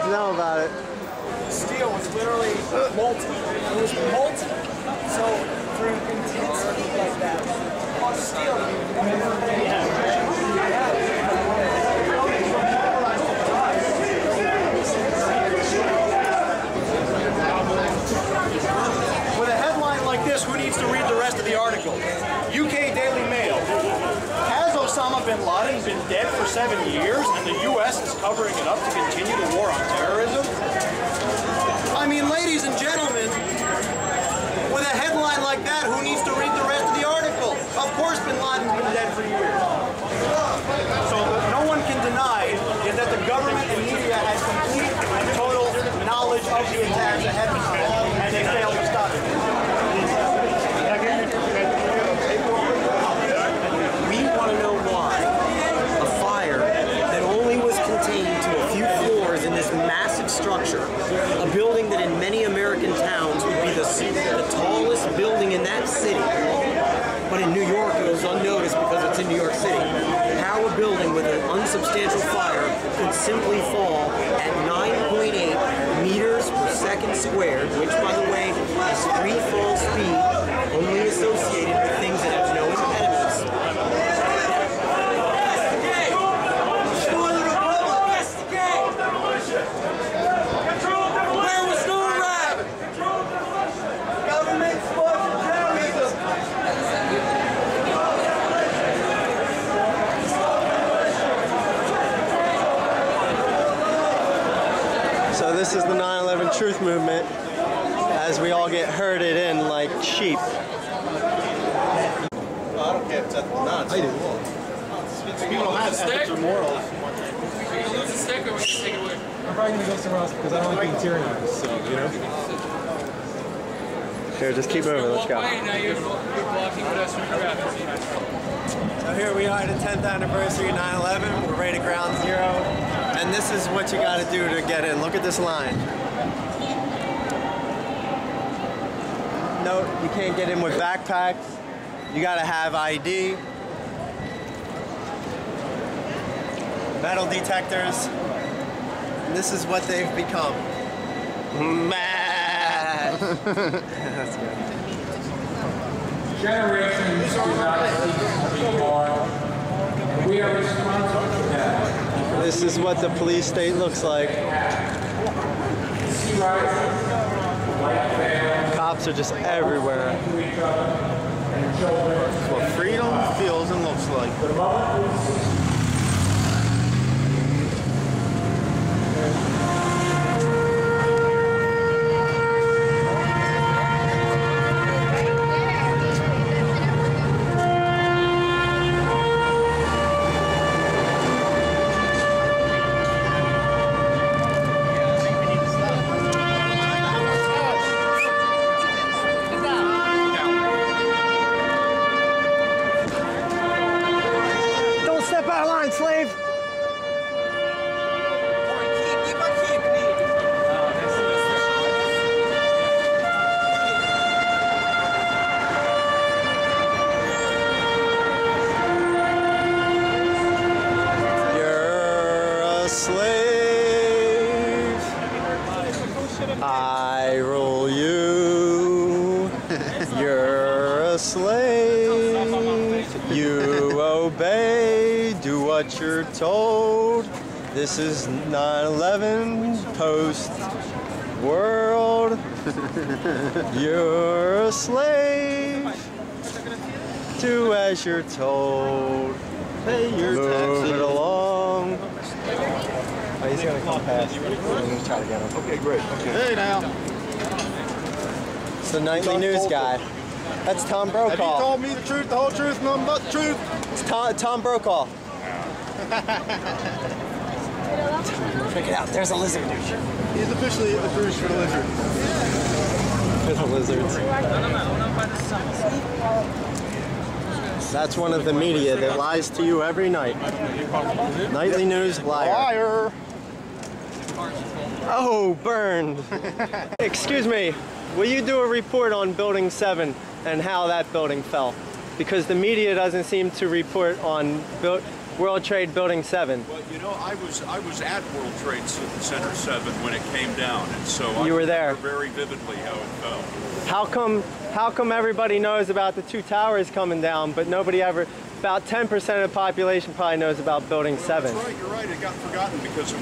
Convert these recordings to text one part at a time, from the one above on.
to know about it. Steel was literally molten. It was molten. So for intense heat like that, on steel, with a headline like this, who needs to read the rest of the article? UK Daily Mail. Has Osama bin Laden been dead for 7 years and the US is covering it up to continue the war on terrorism? I mean, ladies and gentlemen, with a headline like that, who needs to read the rest of the article? Of course bin Laden's been dead for years. So no one can deny is that the government and media had complete and total knowledge of the attacks ahead of time, and they failed to stop it. We want to know why a fire that only was contained to a few floors in this massive structure, a building that in many American towns would be the tallest building in that city, but in New York it was unnoticed because it's in New York City, how a building with an unsubstantial fire could simply fall at 9.8 meters per second squared, which by the way is free fall speed only associated with things that have no impediments. Where was no rap? Government sponsored terrorism. So this is the 9/11 truth movement as we all get herded in like sheep. I don't care if it's not. I do. People don't have ethics or morals. Lose a stick or we can take it away? I'm probably going to go somewhere else because I don't like being tyrannized, so, you know? Here, just keep moving, let's go. Now you're blocking pedestrian traffic. So here we are at the 10th anniversary of 9/11. We're right at ground zero. And this is what you gotta do to get in. Look at this line. Note, you can't get in with backpacks. You gotta have ID. Metal detectors. And this is what they've become. Mad! That's good. Generations do not cease to be born, and we are responsible for that. This is what the police state looks like. Cops are just everywhere. That's what freedom feels and looks like. Slave! You're a slave. I rule you. You're a slave. You obey. Do what you're told. This is 9/11 post-world. You're a slave. Do as you're told. Pay your taxes. Move it along. Oh, he's gonna come past. I'm gonna try to get him. Okay, great. Okay. Hey now. It's the nightly news guy. That's Tom Brokaw. Have you told me the truth, the whole truth, nothing but the truth? It's Tom Brokaw. Check it out. There's a lizard. He's officially the cruise for the lizard. There's the lizards. That's one of the media that lies to you every night. Nightly news liar. Liar. Oh, burned. Excuse me. Will you do a report on Building 7 and how that building fell? Because the media doesn't seem to report on World Trade Building 7? Well, you know, I was at World Trade Center 7 when it came down, and so you were there very vividly how it fell. How come everybody knows about the 2 towers coming down, but nobody ever? About 10% of the population probably knows about Building 7. That's right. You're right. It got forgotten because it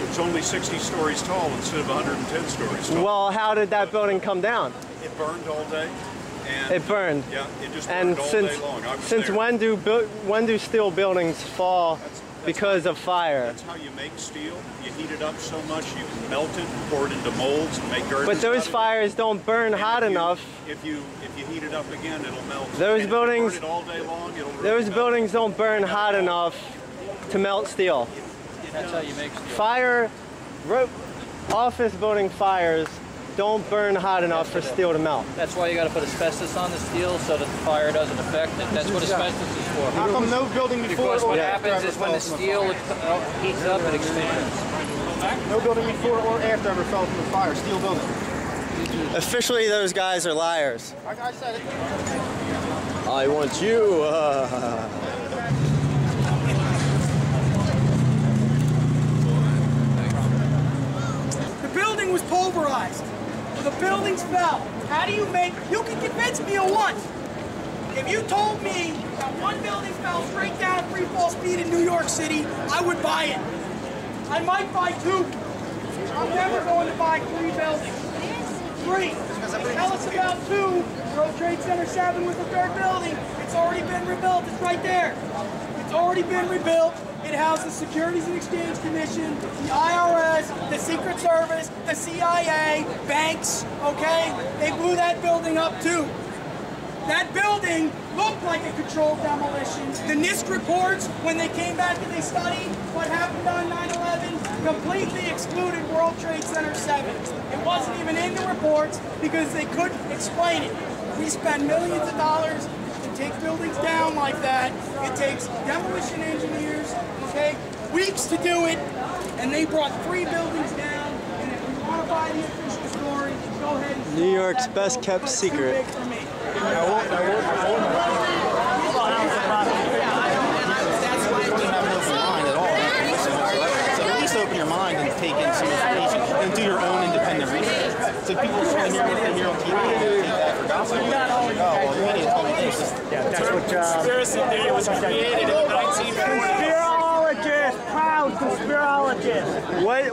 was only 60 stories tall instead of 110 stories tall. Well, how did that building come down? It burned all day. And it burned. Yeah, it just burned all day long. Since when do steel buildings fall because of fire? That's how you make steel. You heat it up so much, you can melt it, pour it into molds, and make girders. But those fires don't burn hot enough. If you heat it up again, it'll melt. Those buildings. Burn it all day long, it'll really those melt. buildings don't burn hot enough to melt steel. That's how you make steel. Office building fires don't burn hot enough for steel to melt. That's why you got to put asbestos on the steel so that the fire doesn't affect it. That's what asbestos is for. How come no building before Because or what after happens ever is when the fell from steel a fire? heats up, it expands. No building before or after ever fell from a fire. Steel building. Officially, those guys are liars. I said it. I want you. The building was pulverized. The buildings fell. How do you make... You can convince me of one. If you told me that one building fell straight down at free fall speed in New York City, I would buy it. I might buy 2. I'm never going to buy 3 buildings. 3. Tell us about 2. World Trade Center 7 was the 3rd building. It's already been rebuilt. It's right there. It's already been rebuilt. It housed the Securities and Exchange Commission, the IRS, the Secret Service, the CIA, banks, okay? They blew that building up too. That building looked like a controlled demolition. The NIST reports, when they came back and they studied what happened on 9/11, completely excluded World Trade Center 7. It wasn't even in the reports because they couldn't explain it. We spend millions of dollars to take buildings down like that. It takes demolition engineers, okay, weeks to do it, and they brought 3 buildings down. And if you want to buy the official story, go ahead and New York's best kept secret. Open your mind and take in some information and do your own independent research. So people come here on TV and take that for gospel. Oh, well, the media told me this. Yeah, that's what conspiracy theory was created in 1940. Conspirologist, proud conspirologist.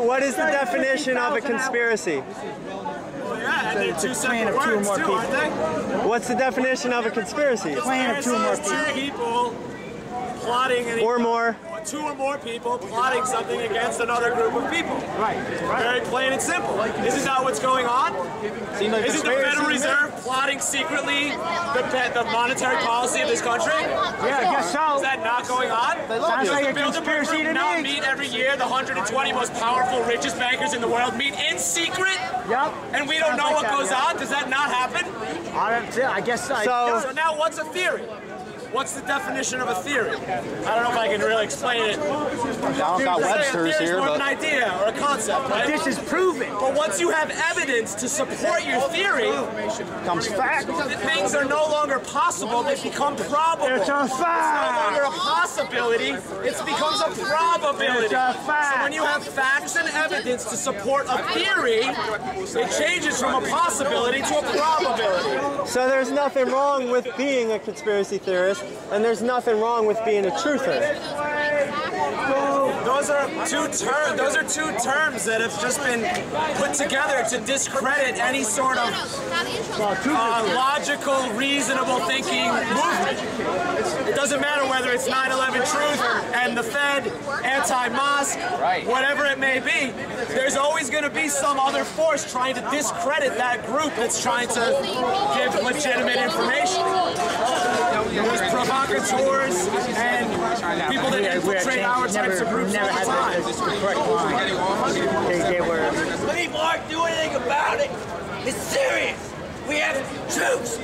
What is the definition of a conspiracy? Yeah, and they're 2 separate words too, aren't they? What's the definition of a conspiracy? Plan of 2 or more people plotting or more. 2 or more people plotting something against another group of people. Right. Very plain and simple. Isn't that what's going on? Isn't the Federal Reserve plotting secretly the monetary policy of this country? Yeah, I guess so. Is that not going on? Sounds like a conspiracy to now me. Meet every year. The 120 most powerful, richest bankers in the world meet in secret. Yep. And we don't know what goes on. Does that not happen? I guess so. So now what's a theory? What's the definition of a theory? I don't know if I can really explain it. I got Webster's here, more but of an idea or a concept, right? This is proven. But once you have evidence to support your theory, comes fact. Things are no longer possible, they become probable. It's a fact. It's no longer a possibility, it becomes a probability. It's a fact. So when you have facts and evidence to support a theory, it changes from a possibility to a probability. So there's nothing wrong with being a conspiracy theorist, and there's nothing wrong with being a truther. Those are two terms that have just been put together to discredit any sort of logical, reasonable thinking movement. It doesn't matter whether it's 9/11 Truth and the Fed, anti-mosque, whatever it may be. There's always going to be some other force trying to discredit that group that's trying to give legitimate information. There's provocateurs and people that infiltrate our types of groups all the time. Let me, Mark, do anything about it. It's serious. We have troops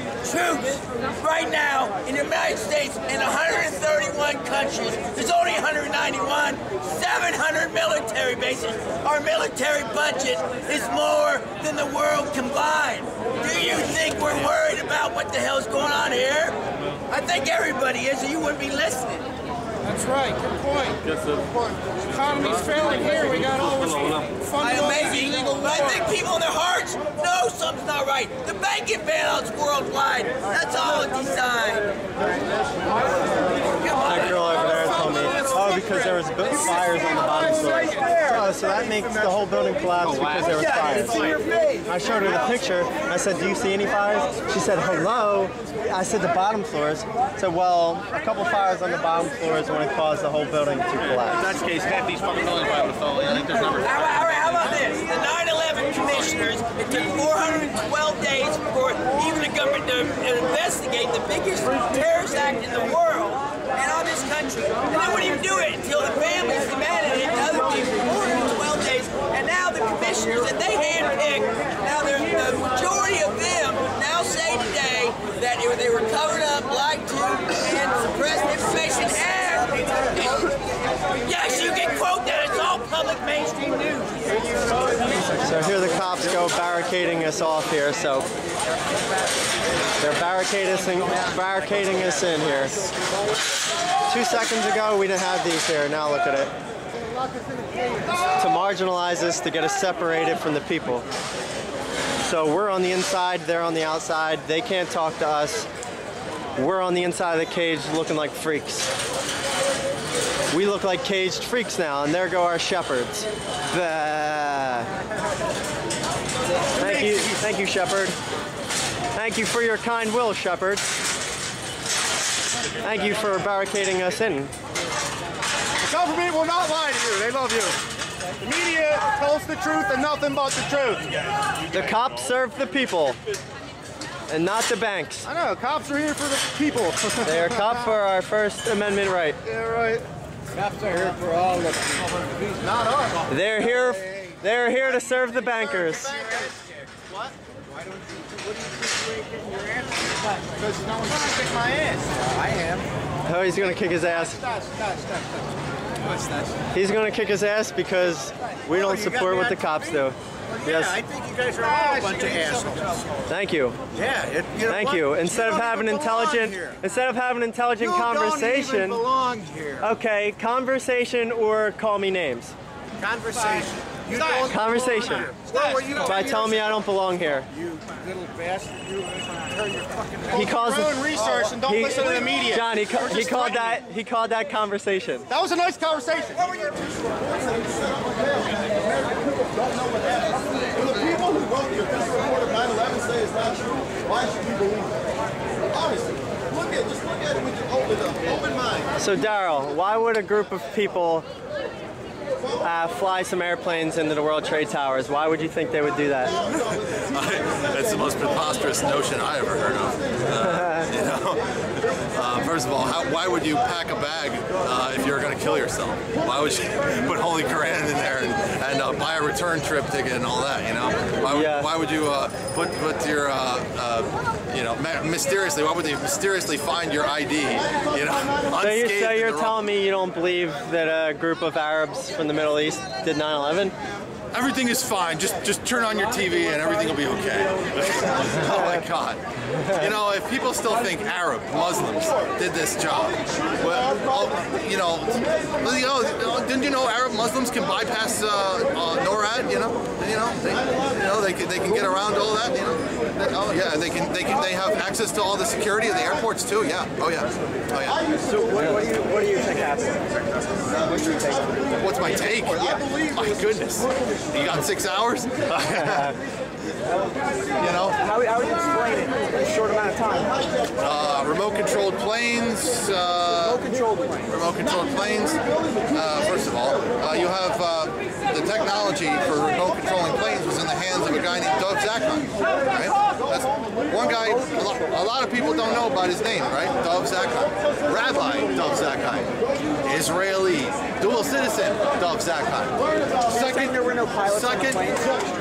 right now in the United States in 131 countries. There's only 191, 700 military bases. Our military budget is more than the world combined. Do you think we're worried about what the hell's going on here? I think everybody is, or you wouldn't be listening. That's right. Good point. The economy's failing here. We got all this fun. Amazing. But I think people in their hearts know something's not right. The banking bailouts worldwide. That's all it designed. That girl over there told me, oh, because there was fires on the bottom floor. Oh, so that makes the whole building collapse because there was fires. I showed her the picture. I said, do you see any fires? She said, hello. I said, the bottom floors. I said, well, a couple fires on the bottom floors when it caused the whole building to collapse. In that case, half these fucking buildings I would have thought. I think there's number. How about this? The 9/11 commissioners, it took 412 days before even the government to investigate the biggest terrorist act in the world and on this country. And they wouldn't even do it until the families demanded it to other people. 412 days. And now the commissioners that they handpicked, now the majority of them now say today that they were covered up, lied to, and suppressed information. And yes, you can quote that. It's all public mainstream news. So here the cops go barricading us off here. So they're barricading us in here. 2 seconds ago we didn't have these here. Now look at it. To marginalize us, to get us separated from the people. So we're on the inside, they're on the outside. They can't talk to us. We're on the inside of the cage looking like freaks. We look like caged freaks now, and there go our shepherds. Thank you, shepherd. Thank you for your kind will, shepherd. Thank you for barricading us in. The government will not lie to you. They love you. The media tells the truth and nothing but the truth. The cops serve the people, and not the banks. I know, cops are here for the people. They are cops for our First Amendment right. Yeah, right. Cops are here for all of us. Not us. They're here to serve the bankers. What? Why don't you, what do you think you ain't getting your answer? Because no one's gonna kick my ass. I am. Oh, he's gonna kick his ass. He's gonna kick his ass because we don't support what the cops do. Yes. I think you guys are all a bunch of assholes. Thank you. Yeah. Thank you. Instead of having intelligent conversation. Don't even belong here. Okay, conversation or call me names. Conversation. You don't conversation. By telling me I don't belong here. You little bastard. You turn your fucking head. He calls your own research and don't listen to the media. John, he called that conversation. That was a nice conversation. When the people who wrote the official report of 9/11 say it's not true, why should you believe it? Honestly, just look at it with your open mind. So Daryl, why would a group of people fly some airplanes into the World Trade Towers? Why would you think they would do that? That's the most preposterous notion I ever heard of. First of all, why would you pack a bag if you're going to kill yourself? Why would you put Holy Quran in there and buy a return trip ticket and all that? Why would you put your mysteriously? Why would they mysteriously find your ID? So you're telling me you don't believe that a group of Arabs from the Middle East did 9/11? Everything is fine. Just turn on your TV and everything will be okay. Oh my God. If people still think Arab Muslims did this job, well, didn't you know Arab Muslims can bypass NORAD? They can get around all that. They have access to all the security of the airports too. Yeah. Oh yeah. So what do you think happened? What's your take? What's my take? My goodness. You got 6 hours? How would you explain it in a short amount of time? Remote-controlled planes. Remote-controlled planes. First of all, you have the technology for remote controlling planes was in the hands of a guy named Dov Zakheim. Right? That's one guy. A lot of people don't know about his name, right? Dov Zakheim, Rabbi Dov Zakheim, Israeli dual citizen Dov Zakheim. Second, there were no pilots on the planes?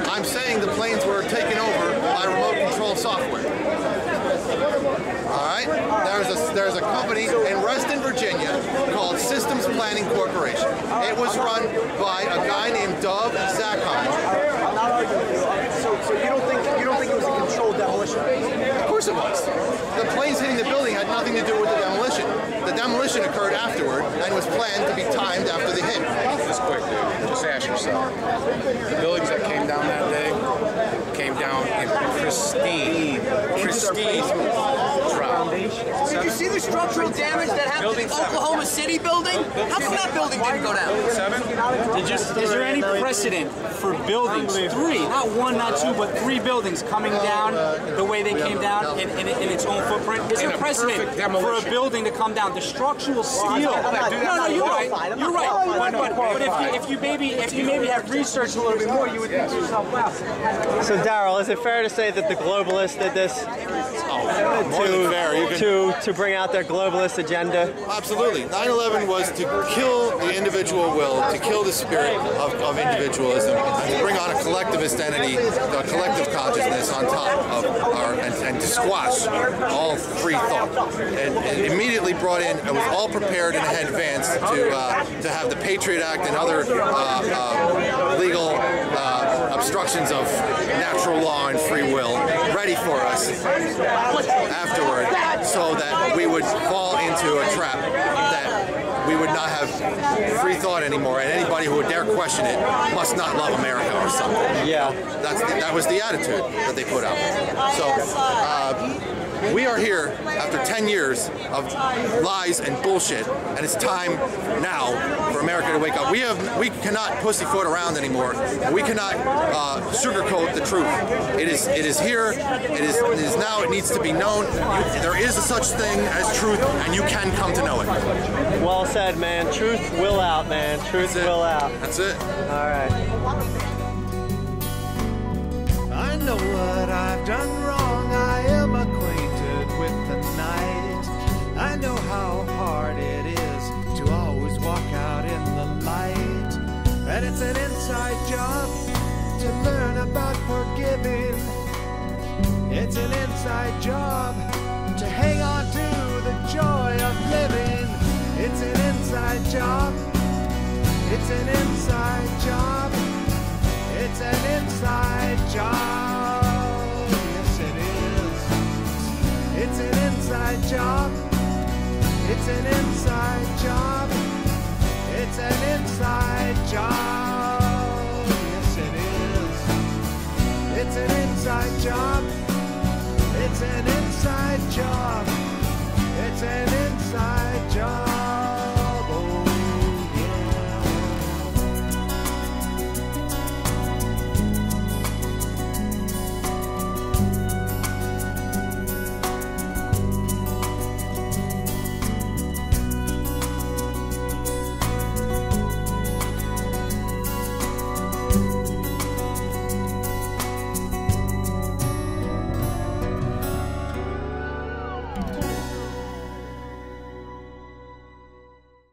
I'm saying the planes were taken over by remote control software. All right. There's a company in Reston, Virginia called Systems Planning Corporation. It was run by a guy named Dov Zakheim. I'm not arguing with you. So you don't think it was a controlled demolition? Of course it was. The planes hitting the building had nothing to do with the demolition. The demolition occurred afterward and was planned to be timed after the hit. Just quick, dude. Just ask yourself. The buildings that came down that day came down in pristine drop. Did you see the structural damage that happened in the Oklahoma City building? How come that building didn't go down? 7? Is there any precedent for buildings, 3, not 1, not 2, but 3 buildings coming down the way they came down in its own footprint? Is there precedent for a building to come down? The structural steel. No, you're right. You're right. But if you maybe have researched a little bit more, you would think to yourself, wow. So Daryl, is it fair to say that the globalists did this to bring out their globalist agenda? Absolutely. 9/11 was to kill the individual will, to kill the spirit of individualism, to bring on a collectivist entity, a collective consciousness on top of our, and to squash all free thought. And immediately brought in, it was all prepared in advance to have the Patriot Act and other legal obstructions of natural law and free will ready for us afterward, so that we would fall into a trap that we would not have free thought anymore, and anybody who would dare question it must not love America or something. Yeah, that was the attitude that they put out. So we are here after 10 years of lies and bullshit, and it's time now for America to wake up. We cannot pussyfoot around anymore. We cannot sugarcoat the truth. It is here. It is now. It needs to be known. There is a such thing as truth, and you can come to know it. Well said, man. Truth will out, man. Truth will out. That's it. All right. I know what I've done wrong. I am acquainted with the night. I know how hard it is to always walk out in the light. And it's an inside job to learn about forgiving. It's an inside job to hang on to the joy of living. It's an inside job. It's an inside job. It's an inside job. Yes, it is. It's an inside job.